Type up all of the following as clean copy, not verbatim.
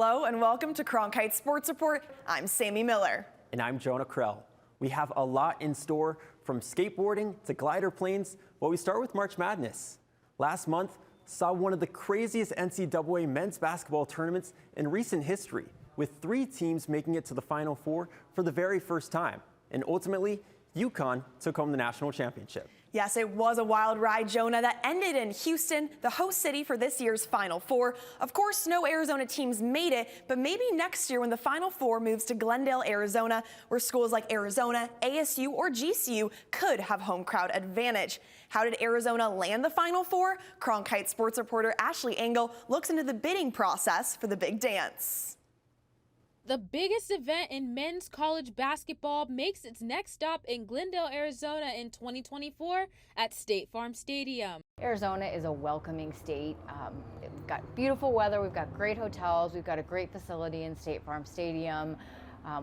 Hello and welcome to Cronkite Sports Report. I'm Sammy Miller. And I'm Jonah Krell. We have a lot in store, from skateboarding to glider planes. Well, we start with March Madness. Last month saw one of the craziest NCAA men's basketball tournaments in recent history, with 3 teams making it to the Final Four for the very first time. And ultimately, UConn took home the national championship. Yes, it was a wild ride, Jonah, that ended in Houston, the host city for this year's Final Four. Of course, no Arizona teams made it, but maybe next year when the Final Four moves to Glendale, Arizona, where schools like Arizona, ASU, or GCU could have home crowd advantage. How did Arizona land the Final Four? Cronkite sports reporter Ashley Engel looks into the bidding process for the big dance. The biggest event in men's college basketball makes its next stop in Glendale, Arizona in 2024 at State Farm Stadium. Arizona is a welcoming state. We've got beautiful weather, we've got great hotels, we've got a great facility in State Farm Stadium.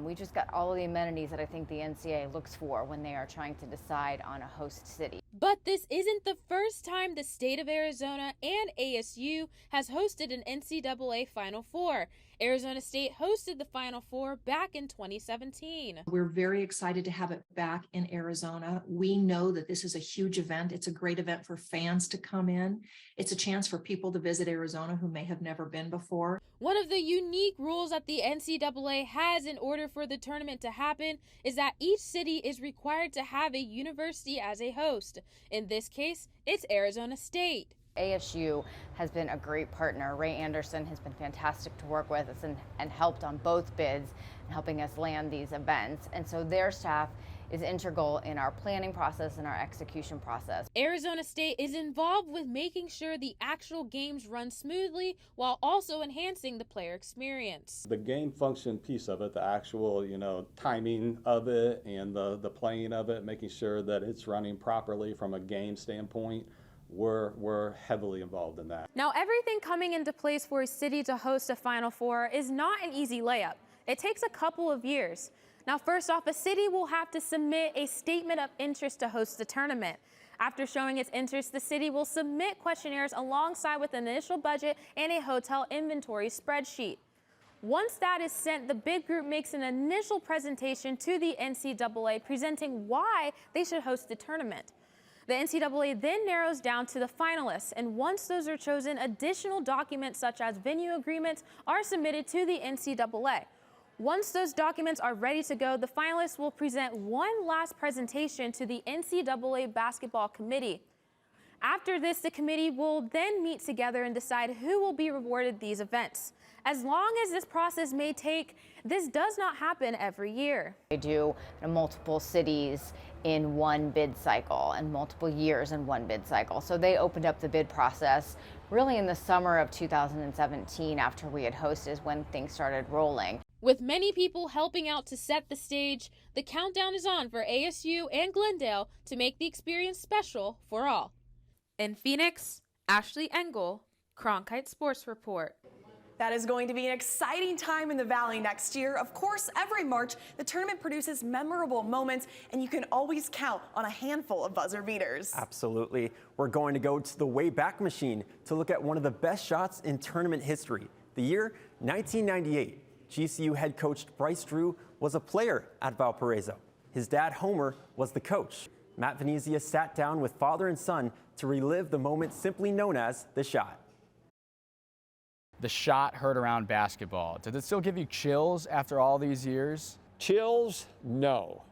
We just got all of the amenities that I think the NCAA looks for when they are trying to decide on a host city. But this isn't the first time the state of Arizona and ASU has hosted an NCAA Final Four. Arizona State hosted the Final Four back in 2017. We're very excited to have it back in Arizona. We know that this is a huge event. It's a great event for fans to come in. It's a chance for people to visit Arizona who may have never been before. One of the unique rules that the NCAA has in order for the tournament to happen is that each city is required to have a university as a host. In this case, it's Arizona State. ASU has been a great partner. Ray Anderson has been fantastic to work with us and helped on both bids and helping us land these events. And so their staff is integral in our planning process and our execution process. Arizona State is involved with making sure the actual games run smoothly while also enhancing the player experience. The game function piece of it, the actual, timing of it and the playing of it, making sure that it's running properly from a game standpoint, we're heavily involved in that. Now, everything coming into place for a city to host a Final Four is not an easy layup. It takes a couple of years. Now, first off, a city will have to submit a statement of interest to host the tournament. After showing its interest, the city will submit questionnaires alongside with an initial budget and a hotel inventory spreadsheet. Once that is sent, the bid group makes an initial presentation to the NCAA presenting why they should host the tournament. The NCAA then narrows down to the finalists, and once those are chosen, additional documents such as venue agreements are submitted to the NCAA. Once those documents are ready to go, the finalists will present one last presentation to the NCAA Basketball Committee. After this, the committee will then meet together and decide who will be rewarded these events. As long as this process may take, this does not happen every year. They do multiple cities in one bid cycle and multiple years in one bid cycle. So they opened up the bid process really in the summer of 2017 after we had hosted is when things started rolling. With many people helping out to set the stage, the countdown is on for ASU and Glendale to make the experience special for all. In Phoenix, Ashley Engel, Cronkite Sports Report. That is going to be an exciting time in the Valley next year. Of course, every March, the tournament produces memorable moments, and you can always count on a handful of buzzer beaters. Absolutely. We're going to go to the Wayback Machine to look at one of the best shots in tournament history. The year 1998. GCU head coach Bryce Drew was a player at Valparaiso. His dad, Homer, was the coach. Matt Venezia sat down with father and son to relive the moment simply known as the shot. The shot heard around basketball. Does it still give you chills after all these years? Chills, no.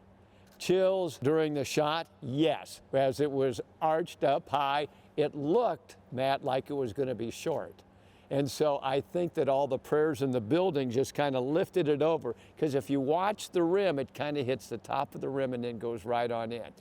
Chills during the shot, yes. As it was arched up high, it looked, Matt, like it was going to be short. And so I think that all the prayers in the building just kind of lifted it over, because if you watch the rim, it kind of hits the top of the rim and then goes right on in.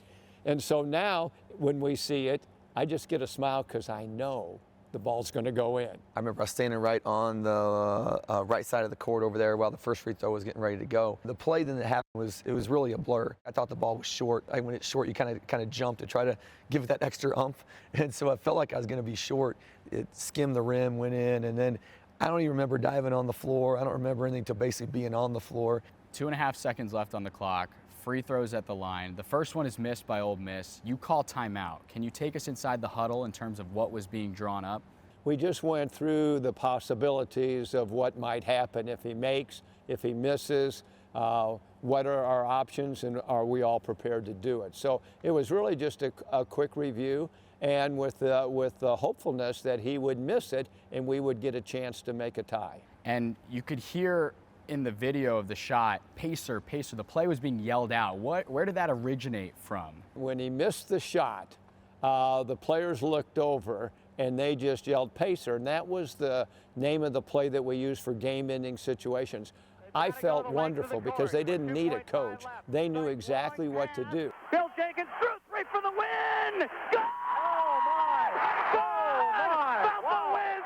And so now when we see it, I just get a smile because I know the ball's going to go in. I remember I was standing right on the right side of the court over there while the first free throw was getting ready to go. The play that happened was really a blur. I thought the ball was short. When it's short, you kind of jump to try to give it that extra oomph, and so I felt like I was going to be short. It skimmed the rim, went in, and then I don't even remember diving on the floor. I don't remember anything to basically being on the floor. 2.5 seconds left on the clock. Free throws at the line. The first one is missed by Ole Miss. You call timeout. Can you take us inside the huddle in terms of what was being drawn up? We just went through the possibilities of what might happen if he makes, if he misses, what are our options, and are we all prepared to do it? So it was really just a quick review, and with the hopefulness that he would miss it and we would get a chance to make a tie. And you could hear in the video of the shot, pacer, pacer, the play was being yelled out. Where did that originate from? When he missed the shot, the players looked over and they just yelled pacer, and that was the name of the play that we use for game-ending situations. I felt wonderful because they didn't need a coach. They knew exactly what to do. Bill Jenkins threw three for the win! Go! Oh my! Oh my! Wow. Wins!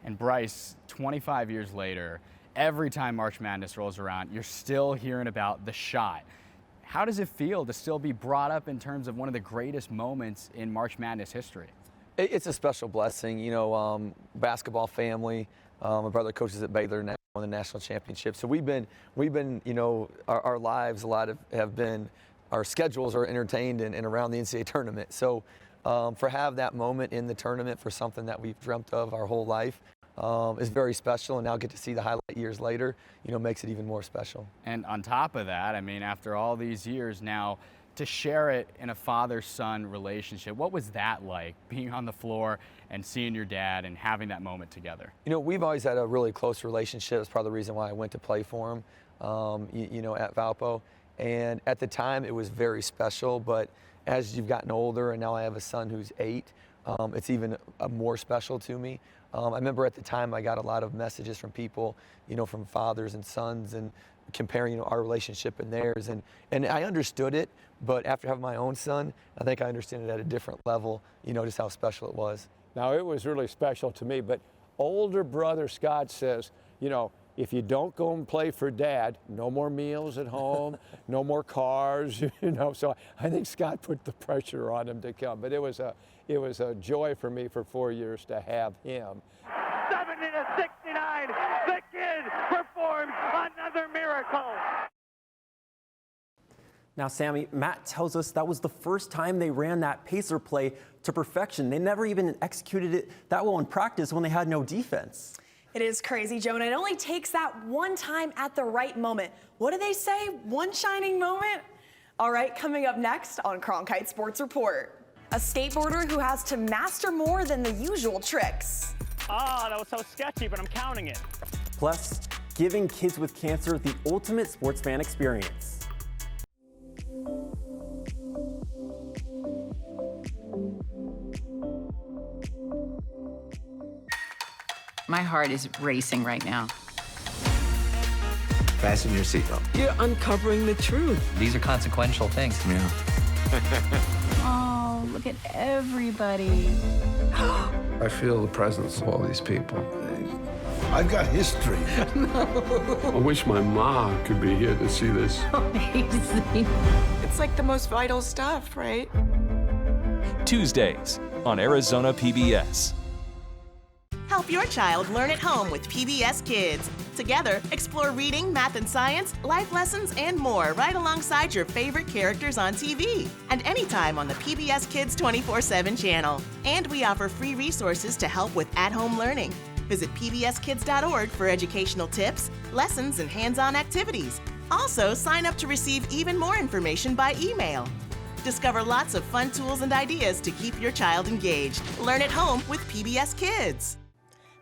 And Bryce, 25 years later, every time March Madness rolls around, you're still hearing about the shot. How does it feel to still be brought up in terms of one of the greatest moments in March Madness history? It's a special blessing, you know, basketball family. My brother coaches at Baylor now, won the national championship. So we've been, you know, our lives, a lot have been, our schedules are entertained and around the NCAA tournament. So for have that moment in the tournament for something that we've dreamt of our whole life is very special, and now get to see the highlight years later, you know, makes it even more special. And on top of that, I mean, after all these years now, to share it in a father-son relationship, what was that like, being on the floor and seeing your dad and having that moment together? You know, we've always had a really close relationship. It's part of the reason why I went to play for him, you know, at Valpo. And at the time, it was very special. But as you've gotten older, and now I have a son who's 8, it's even more special to me. I remember at the time I got a lot of messages from people, you know, from fathers and sons, and comparing, you know, our relationship and theirs. And I understood it, but after having my own son, I think I understand it at a different level, you know, just how special it was. Now, it was really special to me, but older brother Scott says, you know, if you don't go and play for Dad, no more meals at home, no more cars, you know. So I think Scott put the pressure on him to come. But it was a joy for me for 4 years to have him. 70-69, the kid performs another miracle. Now, Sammy, Matt tells us that was the first time they ran that pacer play to perfection. They never even executed it that well in practice when they had no defense. It is crazy, Jonah. It only takes that one time at the right moment. What do they say? One shining moment? All right, coming up next on Cronkite Sports Report. A skateboarder who has to master more than the usual tricks. Ah, that was so sketchy, but I'm counting it. Plus, giving kids with cancer the ultimate sports fan experience. My heart is racing right now. Fasten your seatbelt. You're uncovering the truth. These are consequential things. Yeah. Oh, look at everybody. I feel the presence of all these people. I've got history. No. I wish my mom could be here to see this. Amazing. It's like the most vital stuff, right? Tuesdays on Arizona PBS. Help your child learn at home with PBS Kids. Together, explore reading, math and science, life lessons, and more right alongside your favorite characters on TV and anytime on the PBS Kids 24/7 channel. And we offer free resources to help with at-home learning. Visit pbskids.org for educational tips, lessons, and hands-on activities. Also, sign up to receive even more information by email. Discover lots of fun tools and ideas to keep your child engaged. Learn at home with PBS Kids.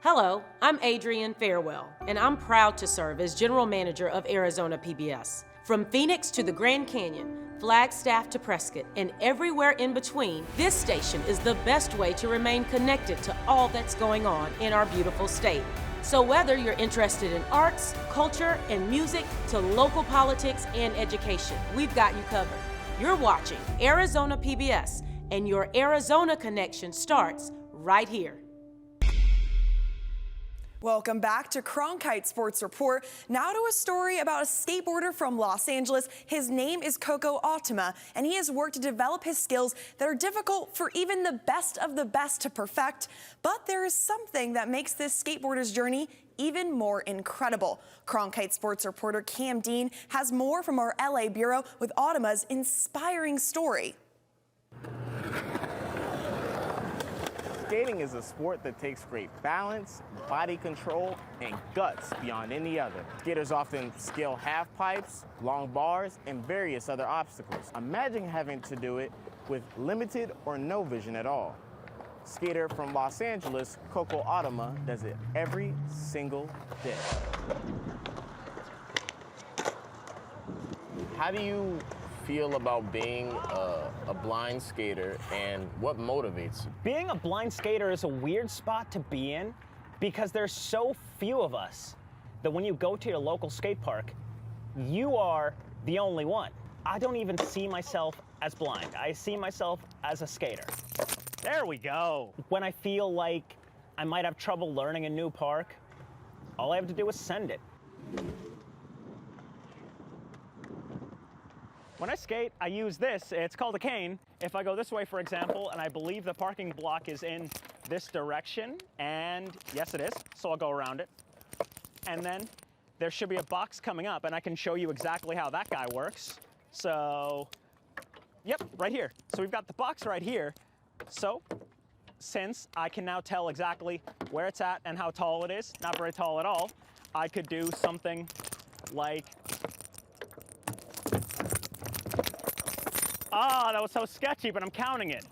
Hello, I'm Adrienne Farewell, and I'm proud to serve as General Manager of Arizona PBS. From Phoenix to the Grand Canyon, Flagstaff to Prescott, and everywhere in between, this station is the best way to remain connected to all that's going on in our beautiful state. So whether you're interested in arts, culture, and music, to local politics and education, we've got you covered. You're watching Arizona PBS, and your Arizona connection starts right here. Welcome back to Cronkite Sports Report. Now to a story about a skateboarder from Los Angeles. His name is Coco Altima, and he has worked to develop his skills that are difficult for even the best of the best to perfect. But there is something that makes this skateboarder's journey even more incredible. Cronkite Sports reporter Cam Dean has more from our LA bureau with Altima's inspiring story. Skating is a sport that takes great balance, body control, and guts beyond any other. Skaters often scale half pipes, long bars, and various other obstacles. Imagine having to do it with limited or no vision at all. Skater from Los Angeles, Coco Automa, does it every single day. How do you feel about being a blind skater, and what motivates you? Being a blind skater is a weird spot to be in because there's so few of us that when you go to your local skate park, you are the only one. I don't even see myself as blind. I see myself as a skater. There we go. When I feel like I might have trouble learning a new park, all I have to do is send it. When I skate, I use this. It's called a cane. If I go this way, for example, and I believe the parking block is in this direction, and yes, it is, so I'll go around it. And then there should be a box coming up, and I can show you exactly how that guy works. So, yep, right here. So we've got the box right here. So, since I can now tell exactly where it's at and how tall it is, not very tall at all, I could do something like, that was so sketchy, but I'm counting it.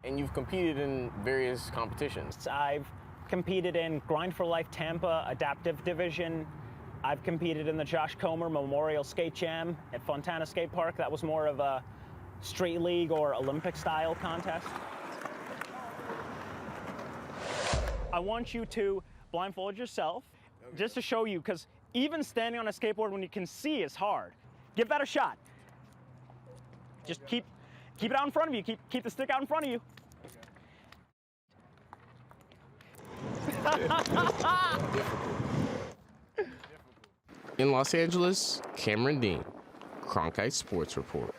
And you've competed in various competitions. I've competed in Grind for Life Tampa Adaptive Division. I've competed in the Josh Comer Memorial Skate Jam at Fontana Skate Park. That was more of a street league or Olympic style contest. I want you to blindfold yourself just to show you, because even standing on a skateboard when you can see is hard. Give that a shot. Just keep it out in front of you. Keep the stick out in front of you. In Los Angeles, Cameron Dean, Cronkite Sports Report.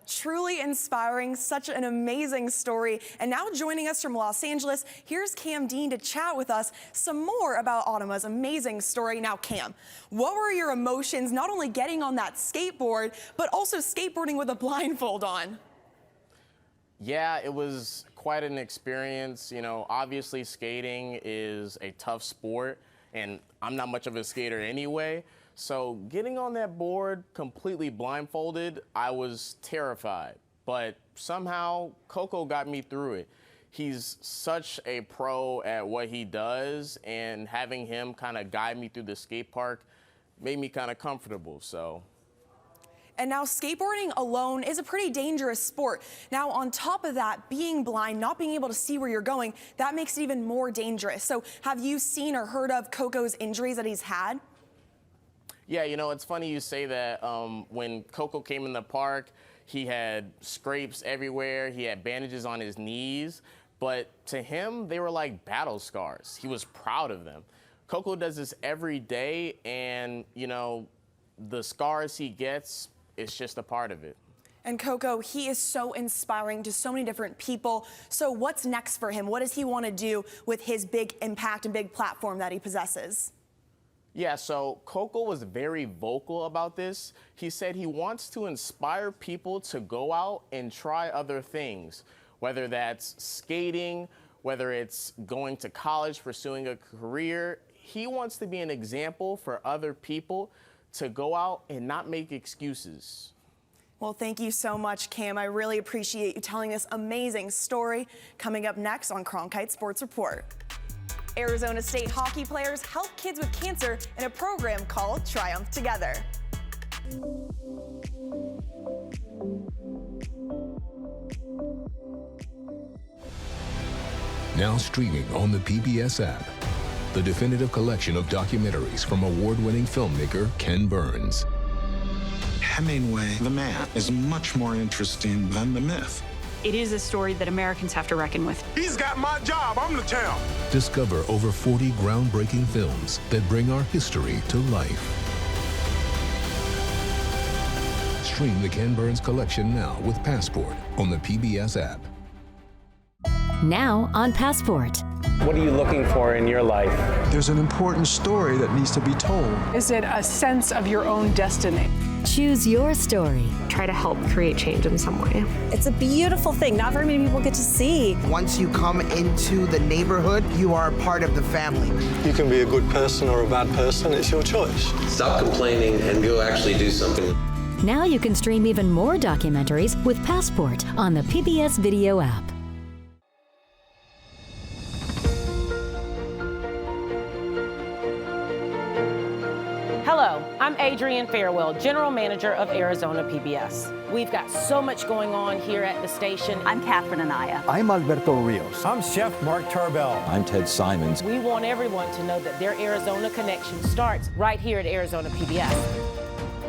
Truly inspiring, such an amazing story. And now joining us from Los Angeles, here's Cam Dean to chat with us some more about Automa's amazing story. Now, Cam, what were your emotions not only getting on that skateboard, but also skateboarding with a blindfold on? Yeah, it was quite an experience. You know, obviously skating is a tough sport, and I'm not much of a skater anyway. So getting on that board completely blindfolded, I was terrified. But somehow Coco got me through it. He's such a pro at what he does, and having him kind of guide me through the skate park made me kind of comfortable, so. And now skateboarding alone is a pretty dangerous sport. Now, on top of that, being blind, not being able to see where you're going, that makes it even more dangerous. So have you seen or heard of Coco's injuries that he's had? Yeah, you know, it's funny you say that. When Coco came in the park, he had scrapes everywhere. He had bandages on his knees. But to him, they were like battle scars. He was proud of them. Coco does this every day, and, you know, the scars he gets, it's just a part of it. And Coco, he is so inspiring to so many different people. So what's next for him? What does he want to do with his big impact and big platform that he possesses? Yeah, so Coco was very vocal about this. He said he wants to inspire people to go out and try other things, whether that's skating, whether it's going to college, pursuing a career. He wants to be an example for other people to go out and not make excuses. Well, thank you so much, Cam. I really appreciate you telling this amazing story. Coming up next on Cronkite Sports Report. Arizona State hockey players help kids with cancer in a program called Triumph Together. Now streaming on the PBS app, the definitive collection of documentaries from award-winning filmmaker Ken Burns. Hemingway, the man, is much more interesting than the myth. It is a story that Americans have to reckon with. He's got my job. I'm the champ. Discover over 40 groundbreaking films that bring our history to life. Stream the Ken Burns collection now with Passport on the PBS app. Now on Passport. What are you looking for in your life? There's an important story that needs to be told. Is it a sense of your own destiny? Choose your story. Try to help create change in some way. It's a beautiful thing. Not very many people get to see. Once you come into the neighborhood, you are a part of the family. You can be a good person or a bad person. It's your choice. Stop complaining and go actually do something. Now you can stream even more documentaries with Passport on the PBS Video app. Hello, I'm Adrienne Farewell, General Manager of Arizona PBS. We've got so much going on here at the station. I'm Catherine Anaya. I'm Alberto Rios. I'm Chef Mark Tarbell. I'm Ted Simons. We want everyone to know that their Arizona connection starts right here at Arizona PBS.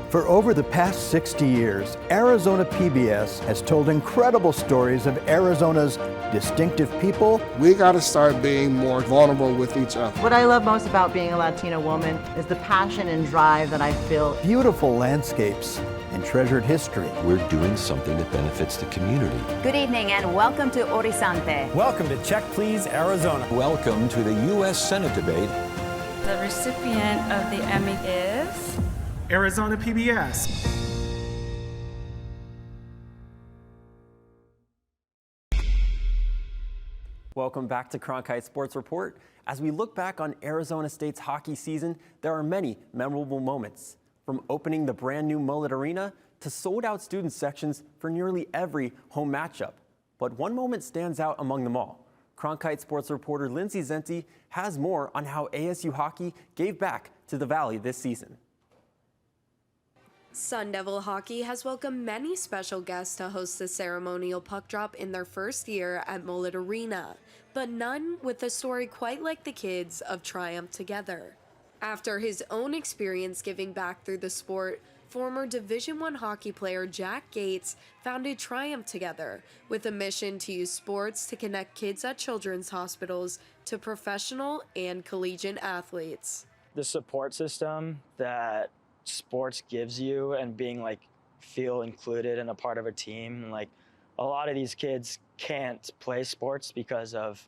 For over the past 60 years, Arizona PBS has told incredible stories of Arizona's distinctive people. We got to start being more vulnerable with each other. What I love most about being a Latina woman is the passion and drive that I feel. Beautiful landscapes and treasured history. We're doing something that benefits the community. Good evening and welcome to Horizonte. Welcome to Check Please Arizona. Welcome to the U.S. Senate debate. The recipient of the Emmy is Arizona PBS. Welcome back to Cronkite Sports Report. As we look back on Arizona State's hockey season, there are many memorable moments. From opening the brand new Mullet Arena to sold-out student sections for nearly every home matchup. But one moment stands out among them all. Cronkite Sports reporter Lindsay Zenti has more on how ASU hockey gave back to the Valley this season. Sun Devil Hockey has welcomed many special guests to host the ceremonial puck drop in their first year at Mullet Arena, but none with a story quite like the kids of Triumph Together. After his own experience giving back through the sport, former Division I hockey player Jack Gates founded Triumph Together with a mission to use sports to connect kids at children's hospitals to professional and collegiate athletes. The support system that sports gives you and being feel included and a part of a team. A lot of these kids can't play sports because of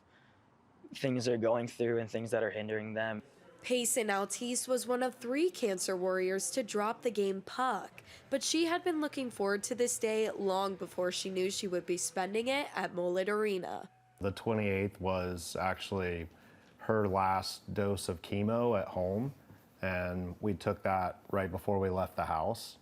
things they're going through and things that are hindering them. Payson Altice was one of 3 cancer warriors to drop the game puck, but she had been looking forward to this day long before she knew she would be spending it at Mullet Arena. The 28th was actually her last dose of chemo at home. And we took that right before we left the house.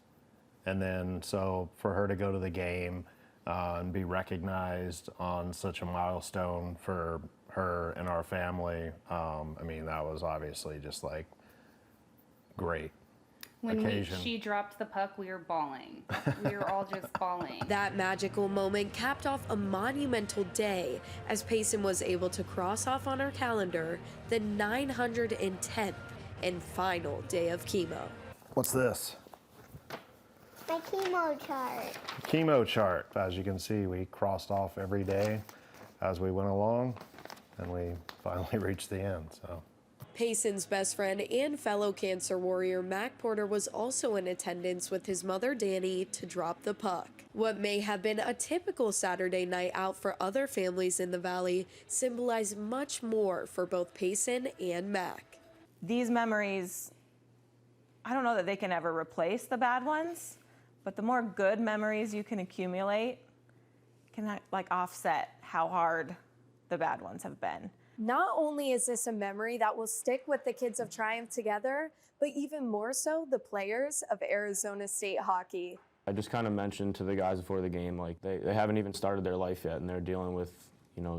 And then so for her to go to the game and be recognized on such a milestone for her and our family, I mean, that was obviously just great. When she dropped the puck, we were bawling. We were all just bawling. That magical moment capped off a monumental day as Payson was able to cross off on her calendar the 910th and final day of chemo. What's this? My chemo chart. Chemo chart. As you can see, we crossed off every day as we went along, and we finally reached the end. So, Payson's best friend and fellow cancer warrior Mac Porter was also in attendance with his mother Danny to drop the puck. What may have been a typical Saturday night out for other families in the Valley symbolized much more for both Payson and Mac. These memories, I don't know that they can ever replace the bad ones, but the more good memories you can accumulate can offset how hard the bad ones have been. Not only is this a memory that will stick with the kids of Triumph Together, but even more so the players of Arizona State hockey. I just kind of mentioned to the guys before the game, they haven't even started their life yet, and they're dealing with,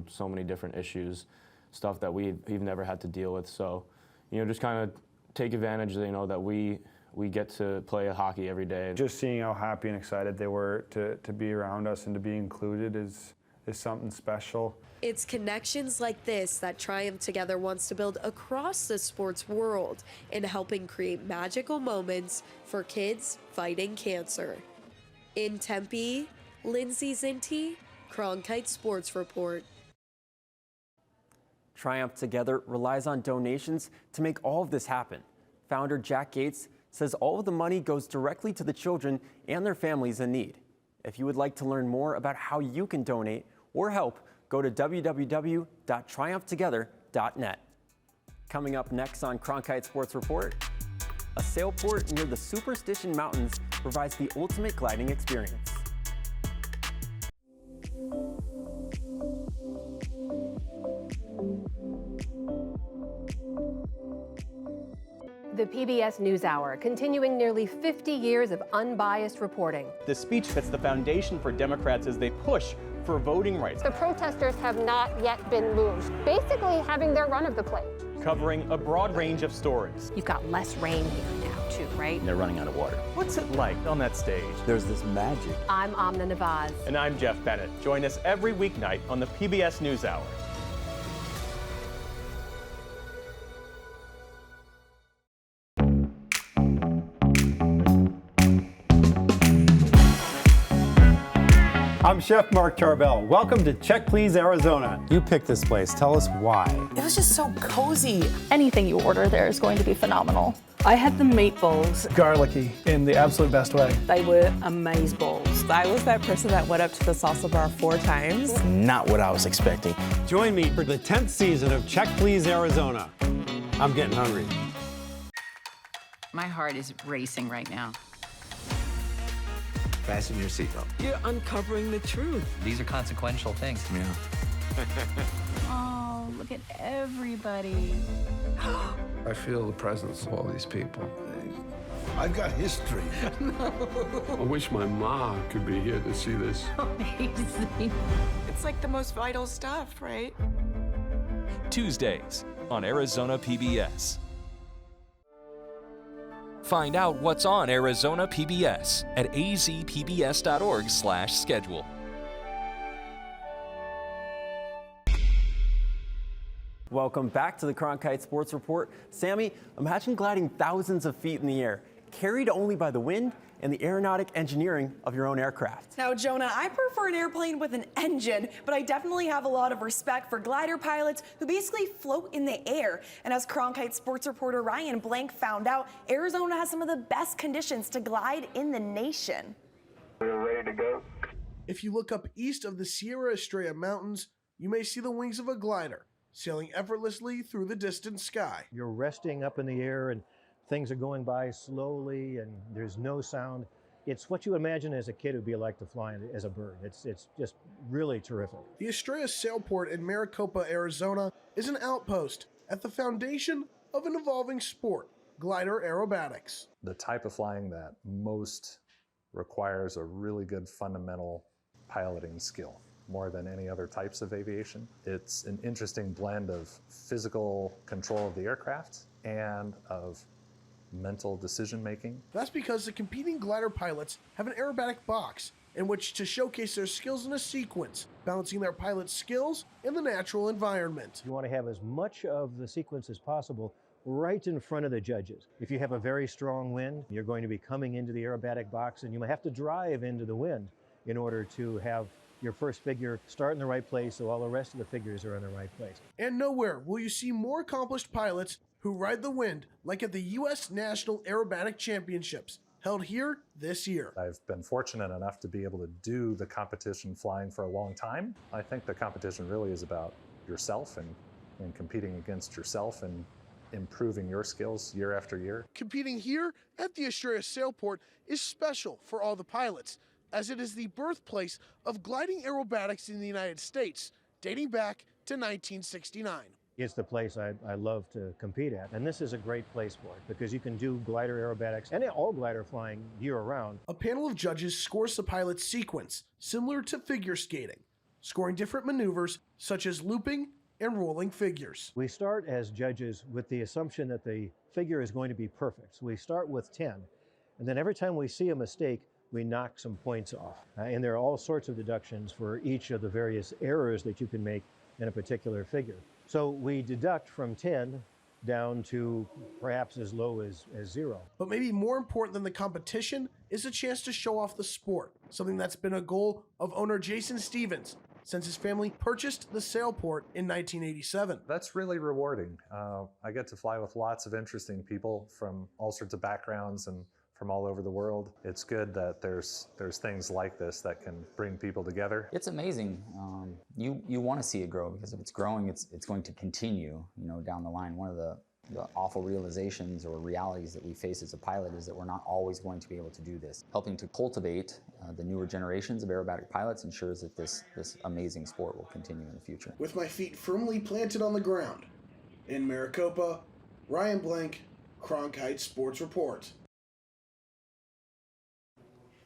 so many different issues, stuff that we've never had to deal with. So, just kind of take advantage, that we get to play hockey every day. Just seeing how happy and excited they were to be around us and to be included is something special. It's connections like this that Triumph Together wants to build across the sports world in helping create magical moments for kids fighting cancer. In Tempe, Lindsay Zinti, Cronkite Sports Report. Triumph Together relies on donations to make all of this happen. Founder Jack Gates says all of the money goes directly to the children and their families in need. If you would like to learn more about how you can donate or help, go to www.triumphtogether.org. sailport.net. Coming up next on Cronkite Sports Report, a sailport near the Superstition Mountains provides the ultimate gliding experience. The PBS NewsHour, continuing nearly 50 years of unbiased reporting. The speech sets the foundation for Democrats as they push for voting rights. The protesters have not yet been moved, basically having their run of the plate. Covering a broad range of stories. You've got less rain here now, too, right? They're running out of water. What's it like on that stage? There's this magic. I'm Amna Nawaz. And I'm Jeff Bennett. Join us every weeknight on the PBS NewsHour. I'm Chef Mark Tarbell. Welcome to Check Please Arizona. You picked this place. Tell us why. It was just so cozy. Anything you order there is going to be phenomenal. I had the meatballs. Garlicky in the absolute best way. They were amazeballs. I was that person that went up to the salsa bar 4 times. Not what I was expecting. Join me for the 10th season of Check Please Arizona. I'm getting hungry. My heart is racing right now. Fasten your seatbelt. You're uncovering the truth. These are consequential things. Yeah. Oh, look at everybody. I feel the presence of all these people. I've got history. No. I wish my ma could be here to see this. Amazing. It's like the most vital stuff, right? Tuesdays on Arizona PBS. Find out what's on Arizona PBS at azpbs.org/schedule. Welcome back to the Cronkite Sports Report. Sammy, imagine gliding thousands of feet in the air, carried only by the wind and the aeronautic engineering of your own aircraft. Now, Jonah, I prefer an airplane with an engine, but I definitely have a lot of respect for glider pilots who basically float in the air. And as Cronkite sports reporter Ryan Blank found out, Arizona has some of the best conditions to glide in the nation. We're ready to go. If you look up east of the Sierra Estrella Mountains, you may see the wings of a glider sailing effortlessly through the distant sky. You're resting up in the air and things are going by slowly and there's no sound. It's what you imagine as a kid would be like to fly as a bird. It's just really terrific. The Estrella Sailport in Maricopa, Arizona is an outpost at the foundation of an evolving sport, glider aerobatics. The type of flying that most requires a really good fundamental piloting skill, more than any other types of aviation. It's an interesting blend of physical control of the aircraft and of mental decision making. That's because the competing glider pilots have an aerobatic box in which to showcase their skills in a sequence, balancing their pilot skills in the natural environment. You want to have as much of the sequence as possible right in front of the judges. If you have a very strong wind, you're going to be coming into the aerobatic box and you might have to drive into the wind in order to have your first figure start in the right place so all the rest of the figures are in the right place. And nowhere will you see more accomplished pilots who ride the wind like at the U.S. National Aerobatic Championships, held here this year. I've been fortunate enough to be able to do the competition flying for a long time. I think the competition really is about yourself and competing against yourself and improving your skills year after year. Competing here at the Estrella Sailport is special for all the pilots, as it is the birthplace of gliding aerobatics in the United States, dating back to 1969. It's the place I love to compete at, and this is a great place for it because you can do glider aerobatics and all glider flying year-round. A panel of judges scores the pilot's sequence, similar to figure skating, scoring different maneuvers such as looping and rolling figures. We start as judges with the assumption that the figure is going to be perfect. So we start with 10, and then every time we see a mistake, we knock some points off. And there are all sorts of deductions for each of the various errors that you can make in a particular figure. So we deduct from 10 down to perhaps as low as 0. But maybe more important than the competition is a chance to show off the sport, something that's been a goal of owner Jason Stevens since his family purchased the Sailport in 1987. That's really rewarding. I get to fly with lots of interesting people from all sorts of backgrounds and from all over the world. It's good that there's things like this that can bring people together. It's amazing. You want to see it grow, because if it's growing, it's going to continue, down the line. One of the awful realizations or realities that we face as a pilot is that we're not always going to be able to do this. Helping to cultivate the newer generations of aerobatic pilots ensures that this amazing sport will continue in the future. With my feet firmly planted on the ground, in Maricopa, Ryan Blank, Cronkite Sports Report.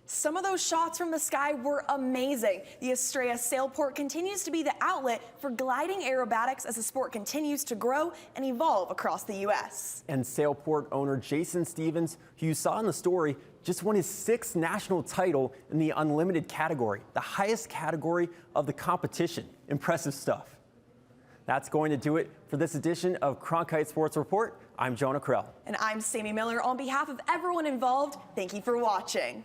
Some of those shots from the sky were amazing. The Estrella Sailport continues to be the outlet for gliding aerobatics as the sport continues to grow and evolve across the U.S. And Sailport owner Jason Stevens, who you saw in the story, just won his 6th national title in the unlimited category, the highest category of the competition. Impressive stuff. That's going to do it for this edition of Cronkite Sports Report. I'm Jonah Krell. And I'm Sammy Miller. On behalf of everyone involved, thank you for watching.